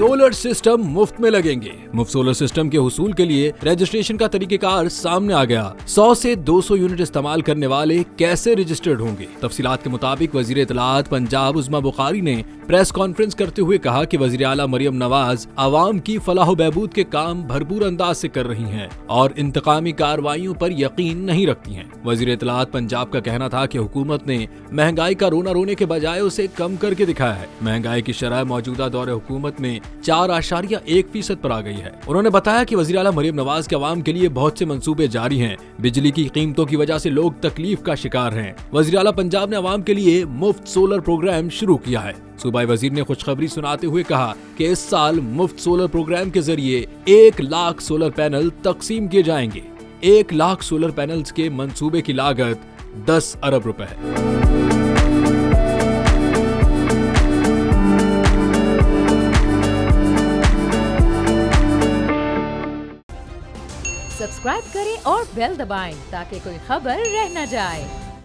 Solar system मुफ्त में लगेंगे। मुफ्त सोलर सिस्टम के हुसूल के लिए रजिस्ट्रेशन का तरीकेकार सामने आ गया। 100 से 200 यूनिट इस्तेमाल करने वाले कैसे रजिस्टर्ड होंगे? तफसीलात के मुताबिक वजीर इत्तलात पंजाब उस्मा बुखारी ने प्रेस कॉन्फ्रेंस करते हुए कहा कि वजीर आला मरियम नवाज आवाम की फलाह बहबूद के काम भरपूर अंदाज से कर रही हैं और इंतकामी कार्रवाइयों पर यकीन नहीं रखती हैं। वजीर इत्तलात पंजाब का कहना था कि हुकूमत ने महंगाई का रोना रोने के बजाय उसे कम करके दिखाया है। महंगाई की शरह मौजूदा दौरे हुकूमत में 4.1% पर आ गई है। उन्होंने बताया कि वज़ीर आला मरियम नवाज के अवाम के लिए बहुत से मंसूबे जारी हैं। बिजली की कीमतों की वजह से लोग तकलीफ का शिकार हैं। वज़ीर आला पंजाब ने अवाम के लिए मुफ्त सोलर प्रोग्राम शुरू किया है। सूबाई वजीर ने खुशखबरी सुनाते हुए कहा कि इस साल मुफ्त सोलर प्रोग्राम के जरिए 1 लाख सोलर पैनल तकसीम किए जाएंगे। 1 लाख सोलर पैनल्स के मंसूबे की लागत 10 अरब रुपए है। सब्सक्राइब करें और बेल दबाएं ताकि कोई खबर रह न जाए।